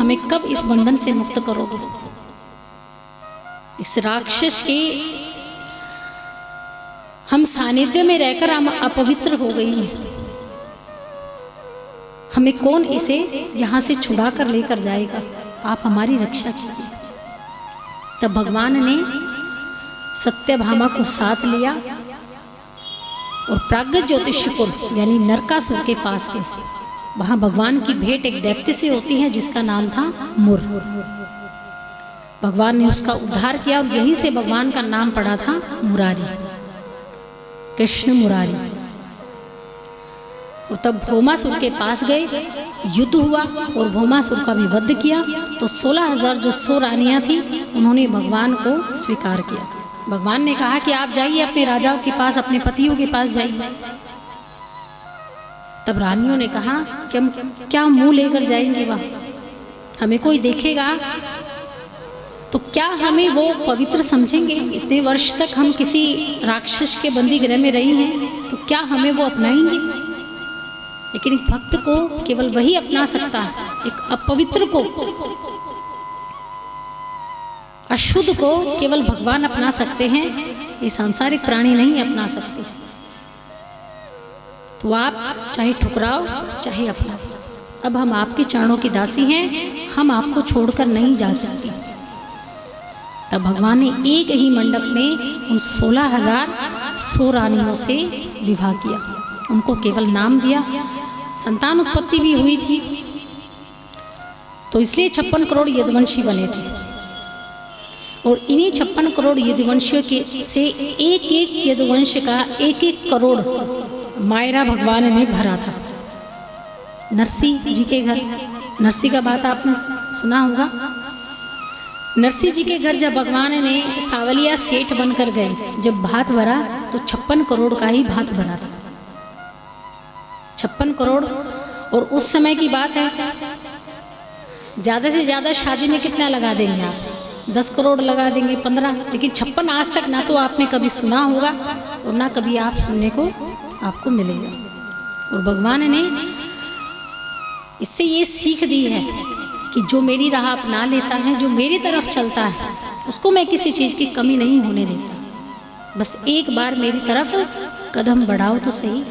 हमें कब इस बंधन से मुक्त करोगे? इस राक्षस के हम सानिध्य में रहकर हम अपवित्र हो गई हैं। हमें कौन इसे यहाँ से छुड़ा कर लेकर जाएगा? आप हमारी रक्षा कीजिए। तब भगवान ने सत्यभामा को साथ लिया और प्राग्ञ ज्योतिषपुर यानी नरकासुर के पास गए। वहां भगवान की भेंट एक दैत्य से होती है जिसका नाम था मुर। भगवान ने उसका उद्धार किया और यहीं से भगवान का नाम पड़ा था मुरारी, कृष्ण मुरारी। और तब भौमासुर के पास गए, युद्ध हुआ और भौमासुर का भी वध किया। तो 16,000 जो सो रानियां थी उन्होंने भगवान को स्वीकार किया। भगवान ने कहा कि आप जाइए अपने राजाओं के पास, अपने पतियों के पास जाइए। तब रानियों ने कहा कि हम क्या मुंह लेकर जाएंगे वहां, हमें कोई देखेगा तो क्या हमें वो पवित्र समझेंगे? इतने वर्ष तक हम किसी राक्षस के बंदी गृह में रही हैं तो क्या हमें वो अपनाएंगे? लेकिन एक भक्त को केवल वही अपना सकता है, एक अपवित्र को, अशुद्ध को केवल भगवान अपना सकते हैं, ये सांसारिक प्राणी नहीं अपना सकते। तो आप चाहे ठुकराओ चाहे अपनाओ, अब हम आपके चरणों की दासी हैं, हम आपको छोड़कर नहीं जा सकती। तब भगवान ने एक ही मंडप में उन 16,000 सो रानियों से विवाह किया, उनको केवल नाम दिया। संतान उत्पत्ति भी हुई थी, तो इसलिए 56 करोड़ यदुवंशी बने थे। और इन्हीं 56 करोड़ यदुवंशियों के से एक एक यदुवंश का 1-1 करोड़ मायरा भगवान ने भरा था। नरसी जी के घर, नरसी का बात आपने सुना होगा। नरसी जी के घर जब भगवान ने सावलिया सेठ बनकर गए, जब भात भरा तो 56 करोड़ का ही भात भरा था। 56 करोड़। और उस समय की बात है, ज्यादा से ज्यादा शादी में कितना लगा देंगे आप? 10 करोड़ लगा देंगे, 15। लेकिन 56 आज तक ना तो आपने कभी सुना होगा और ना कभी आप सुनने को आपको मिलेगा। और भगवान ने इससे ये सीख दी है कि जो मेरी राह अपना लेता है, जो मेरी तरफ चलता है, उसको मैं किसी चीज़ की कमी नहीं होने देता। बस एक बार मेरी तरफ कदम बढ़ाओ तो सही,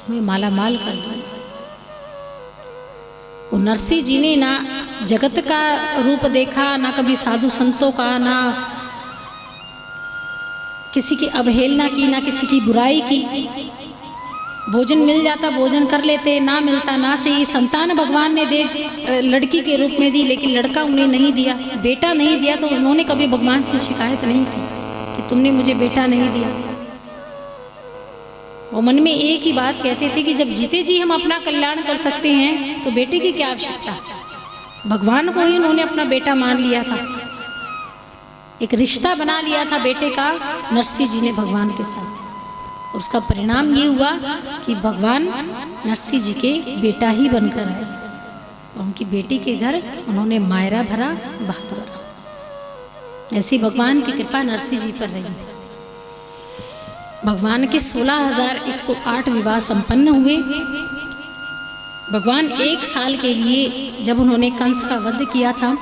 तुम्हें माला माल कर दूँ। और नरसी जी ने ना जगत का रूप देखा, ना कभी साधु संतों का, ना किसी की अवहेलना की, ना किसी की बुराई की। भोजन मिल जाता भोजन कर लेते, ना मिलता ना सही। संतान भगवान ने दे लड़की के रूप में दी, लेकिन लड़का उन्हें नहीं दिया, बेटा नहीं दिया। तो उन्होंने कभी भगवान से शिकायत नहीं की कि तुमने मुझे बेटा नहीं दिया। वो मन में एक ही बात कहते थे कि जब जीते जी हम अपना कल्याण कर सकते हैं तो बेटे की क्या आवश्यकता। भगवान को ही उन्होंने अपना बेटा मान लिया था, एक रिश्ता बना लिया था बेटे का नरसी जी ने भगवान के साथ। और उसका परिणाम ये हुआ कि भगवान नरसी जी के बेटा ही बनकर आए और उनकी बेटी के घर उन्होंने मायरा भरा, भात भरा। ऐसी भगवान की कृपा नरसी जी पर रही। भगवान के 16,108 विवाह संपन्न हुए। भगवान 1 साल के लिए, जब उन्होंने कंस का वध किया था,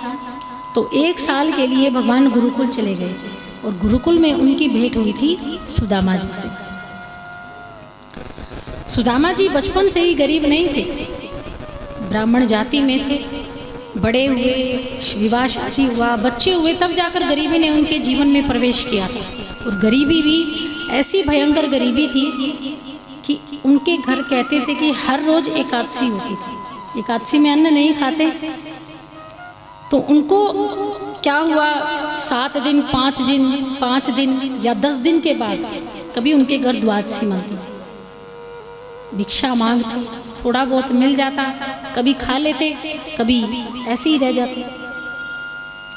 तो 1 साल के लिए भगवान गुरुकुल चले गए और गुरुकुल में उनकी भेंट हुई थी सुदामा जी से। सुदामा जी बचपन से ही गरीब नहीं थे, ब्राह्मण जाति में थे। बड़े हुए, विवाह शादी हुआ, बच्चे हुए, तब जाकर गरीबी ने उनके जीवन में प्रवेश किया था। और गरीबी भी ऐसी भयंकर गरीबी थी कि उनके घर कहते थे कि हर रोज एकादशी होती थी। एकादशी में अन्न नहीं खाते। तो उनको क्या हुआ, 7 दिन, 5 दिन या 10 दिन के बाद कभी उनके घर द्वादशी मनती थी। भिक्षा मांगते, थोड़ा बहुत मिल जाता, कभी खा लेते, कभी ऐसे ही रह जाते।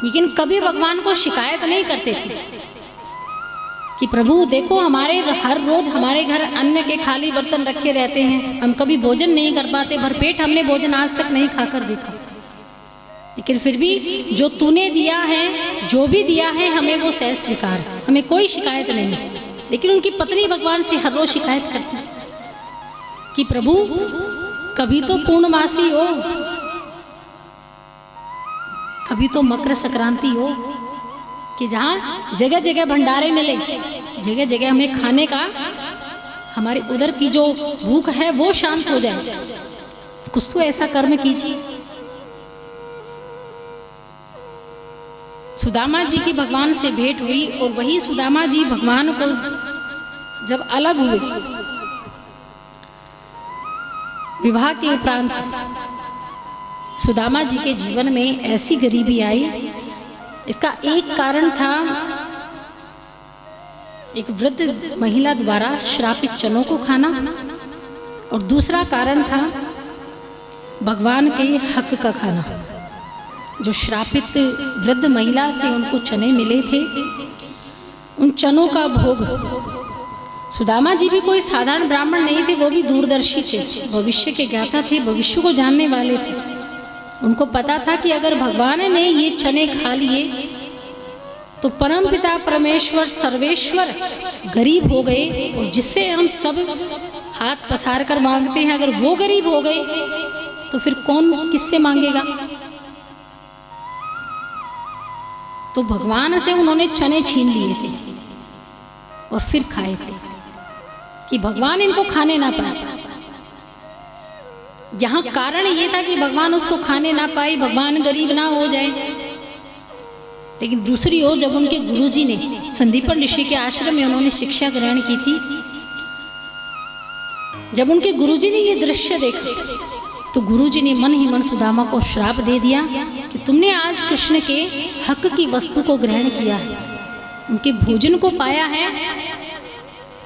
लेकिन कभी भगवान को शिकायत नहीं करते थे कि प्रभु देखो हमारे हर रोज हमारे घर अन्न के खाली बर्तन रखे रहते हैं, हम कभी भोजन नहीं कर पाते, भरपेट हमने भोजन आज तक नहीं खाकर देखा। लेकिन फिर भी जो तूने दिया है, जो भी दिया है, हमें वो सहज स्वीकार है, हमें कोई शिकायत नहीं है। लेकिन उनकी पत्नी भगवान से हर रोज शिकायत करती कि प्रभु कभी तो पूर्णमासी हो, अभी तो मकर संक्रांति हो कि जहाँ जगह जगह भंडारे मिले, जगह जगह हमें खाने का, हमारी उधर की जो भूख है वो शांत हो जाए। कुछ तो ऐसा कर्म कीजिए। सुदामा जी की भगवान से भेंट हुई और वही सुदामा जी भगवान को जब अलग हुए, विवाह के उपरांत सुदामा जी के जीवन में ऐसी गरीबी आई। इसका एक कारण था, एक वृद्ध महिला द्वारा श्रापित चनों को खाना, और दूसरा कारण था भगवान के हक का खाना। जो श्रापित वृद्ध महिला से उनको चने मिले थे, उन चनों का भोग। सुदामा जी भी कोई साधारण ब्राह्मण नहीं थे, वो भी दूरदर्शी थे, भविष्य के ज्ञाता थे, भविष्य को जानने वाले थे। उनको पता था कि अगर भगवान ने ये चने खा लिए तो परमपिता परमेश्वर सर्वेश्वर गरीब हो गए, और जिससे हम सब हाथ पसार कर मांगते हैं, अगर वो गरीब हो गए तो फिर कौन किससे मांगेगा। तो भगवान से उन्होंने चने छीन लिए थे और फिर खाए थे कि भगवान इनको खाने ना पाए। यहाँ कारण ये था कि भगवान उसको खाने ना पाए, भगवान गरीब ना हो जाए। लेकिन दूसरी ओर जब उनके गुरुजी ने संदीपन ऋषि के आश्रम में उन्होंने शिक्षा ग्रहण की थी, जब उनके गुरुजी ने ये दृश्य देखा तो गुरुजी ने मन ही मन सुदामा को श्राप दे दिया कि तुमने आज कृष्ण के हक की वस्तु को ग्रहण किया है, उनके भोजन को पाया है,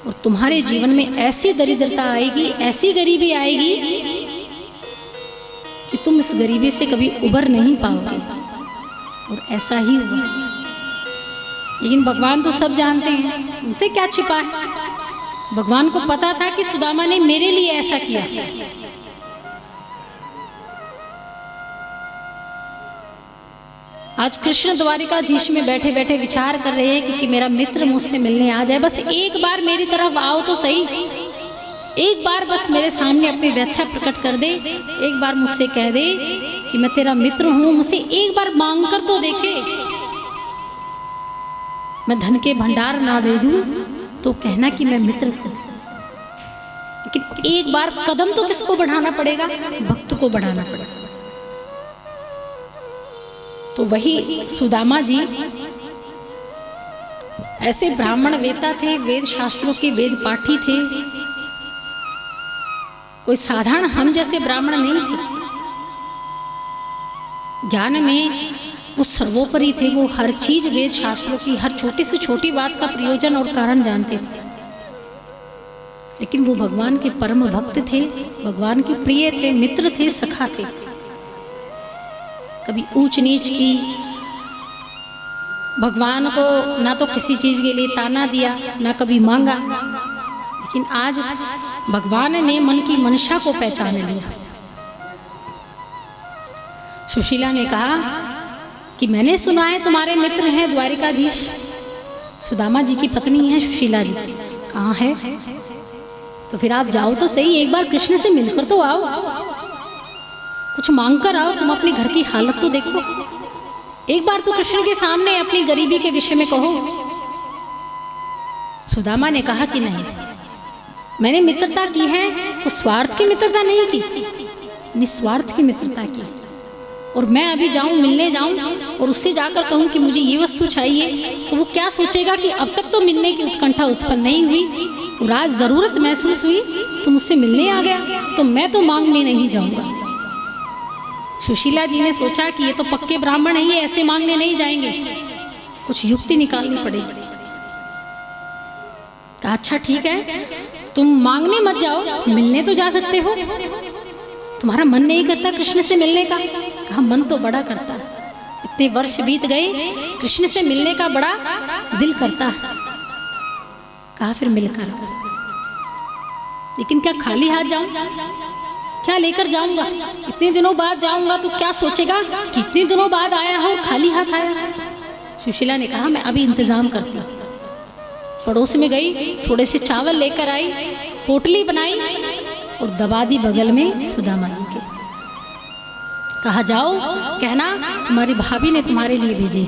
और तुम्हारे जीवन में ऐसी दरिद्रता आएगी, ऐसी गरीबी आएगी कि तुम इस गरीबी से कभी उबर नहीं पाओगे। और ऐसा ही हुआ। लेकिन भगवान तो सब जानते हैं, उनसे क्या छिपा है। भगवान को पता था कि सुदामा ने मेरे लिए ऐसा किया। आज कृष्ण द्वारिकाधीश में बैठे बैठे विचार कर रहे हैं कि मेरा मित्र मुझसे मिलने आ जाए, बस एक बार मेरी तरफ आओ तो सही, एक बार बस मेरे सामने अपनी व्यथा प्रकट कर दे, एक बार मुझसे कह दे कि मैं तेरा मित्र हूं, मुझसे एक बार मांग कर तो देखे। मैं धन के भंडार ना दे दूं तो कहना कि मैं मित्र हूं, लेकिन एक बार कदम तो किसको बढ़ाना पड़ेगा, भक्त को बढ़ाना पड़ेगा। तो वही सुदामा जी ऐसे ब्राह्मण वेता थे, वेद शास्त्रों के वेद पाठी थे, कोई साधारण हम जैसे ब्राह्मण नहीं थे। ज्ञान में वो सर्वोपरि थे, वो हर चीज वेद शास्त्रों की हर छोटी से छोटी बात का प्रयोजन और कारण जानते थे। लेकिन वो भगवान के परम भक्त थे, भगवान के प्रिय थे, मित्र थे, सखा थे। कभी ऊंच नीच की, भगवान को ना तो किसी चीज के लिए ताना दिया, ना कभी मांगा। लेकिन आज भगवान ने मन की मंशा को पहचान लिया। सुशीला ने कहा कि मैंने सुना है तुम्हारे मित्र हैं द्वारिकाधीश, सुदामा जी की पत्नी है सुशीला जी। कहाँ है? तो फिर आप जाओ तो सही, एक बार कृष्ण से मिलकर तो आओ, कुछ मांग कर आओ, तुम अपने घर की हालत तो देखो, एक बार तो कृष्ण के सामने अपनी गरीबी के विषय में कहो। सुदामा ने कहा कि नहीं, मैंने मित्रता की है तो स्वार्थ की मित्रता नहीं की, निस्वार्थ की मित्रता की। और मैं अभी जाऊं, मिलने जाऊं और उससे जाकर कहूं कि मुझे ये वस्तु चाहिए, तो वो क्या सोचेगा कि अब तक तो मिलने की उत्कंठा उत्पन्न नहीं हुई, और आज जरूरत महसूस हुई तो मुझसे मिलने आ गया, तो मैं तो मांगने नहीं जाऊंगा। सुशीला जी ने सोचा कि ये तो पक्के ब्राह्मण हैं, ये ऐसे मांगने नहीं जाएंगे, कुछ युक्ति निकालनी पड़ेगी। कहा अच्छा ठीक है, तुम मांगने मत जाओ, मिलने तो जा सकते हो। तुम्हारा मन नहीं करता कृष्ण से मिलने का? कहा मन तो बड़ा करता है, इतने वर्ष बीत गए, कृष्ण से मिलने का बड़ा दिल करता है। कहा फिर मिलकर, लेकिन क्या खाली हाथ जाऊं? क्या लेकर जाऊंगा? इतने दिनों बाद जाऊंगा तो क्या सोचेगा कि इतने दिनों बाद आया हो, खाली हाथ आया है। सुशीला ने कहा मैं अभी इंतजाम करती हूँ। पड़ोस में गई, थोड़े से चावल लेकर आई, पोटली बनाई और दबा दी बगल में सुदामा जी के। कहा जाओ कहना तुम्हारी भाभी ने तुम्हारे लिए भेजे।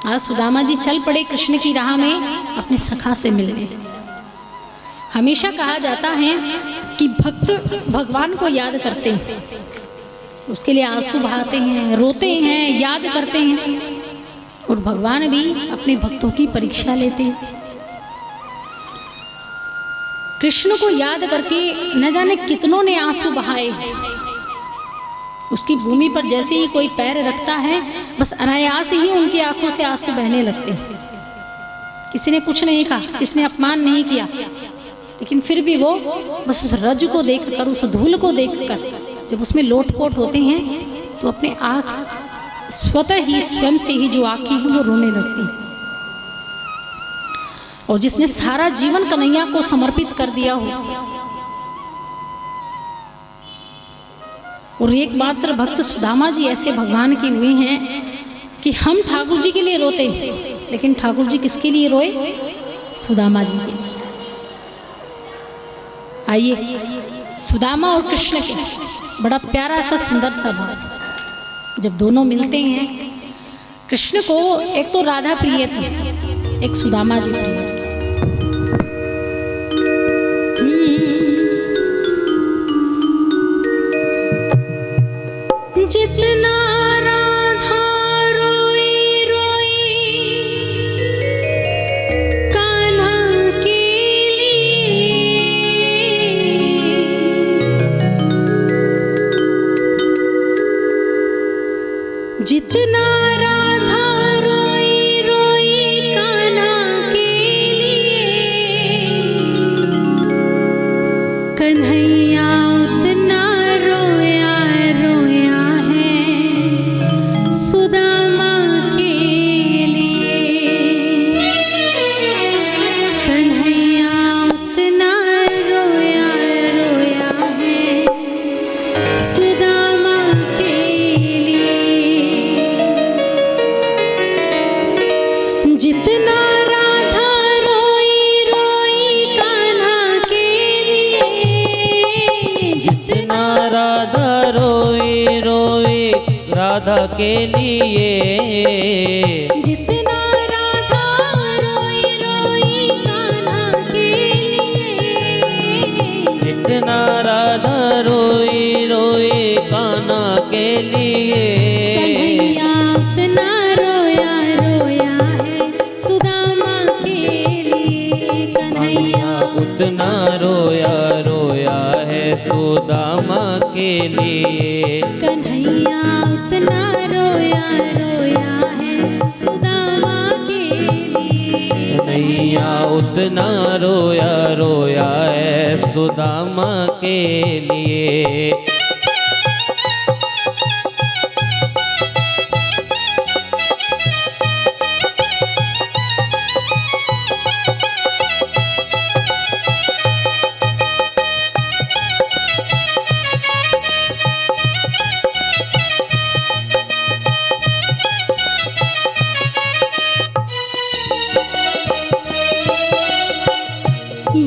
आज सुदामा जी चल पड़े कृष्ण की राह में अपने सखा से मिलने। हमेशा कहा जाता है कि भक्त भगवान को याद करते हैं, उसके लिए आंसू बहाते हैं, रोते हैं, याद करते हैं, और भगवान भी अपने भक्तों की परीक्षा लेते हैं। कृष्ण को याद करके न जाने कितनों ने आंसू बहाए। उसकी भूमि पर जैसे ही कोई पैर रखता है बस अनायास ही उनकी आंखों से आंसू बहने लगते हैं। किसी ने कुछ नहीं कहा, किसी ने अपमान नहीं किया, लेकिन फिर भी वो बस उस रज को देखकर, उस धूल को देखकर जब उसमें लोटपोट होते हैं तो अपने आँख स्वतः ही स्वयं से ही जो आँखें हैं वो रोने लगती हैं। और जिसने सारा जीवन कन्हैया को समर्पित कर दिया हो और एकमात्र भक्त सुदामा जी ऐसे भगवान के हुए हैं कि हम ठाकुर जी के लिए रोते हैं, लेकिन ठाकुर जी किसके लिए रोए? सुदामा जी के लिए। आइए सुदामा और कृष्ण के बड़ा प्यारा सा सुंदर सा भाव। जब दोनों मिलते हैं, कृष्ण को एक तो राधा प्रिय थी, एक सुदामा जी प्रिय। जितना राधा रोई रोई कान्हा के लिए, जितना राधा रोई रोई कान्हा के लिए, कन्हैया उतना रोया रोया है सुदामा के लिए। कन्हैया उतना रोया रोया है सुदामा के लिए। जितना राधा रोई रोई कान्हा के लिए, जितना राधा रोई रोई राधा के लिए, जितना राधा रोई रोई कान्हा के लिए, जितना राधा रोई रोई कान्हा के लिए, कन्हैया उतना रोया रोया है सुदामा के लिए। कन्हैया उतना रोया रोया है सुदामा के लिए। कन्हैया उतना रोया रोया है सुदामा के लिए। कन्हैया उतना रोया रोया है सुदामा के लिए।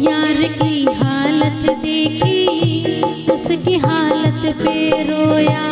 यार की हालत देखी, उसकी हालत पे रोया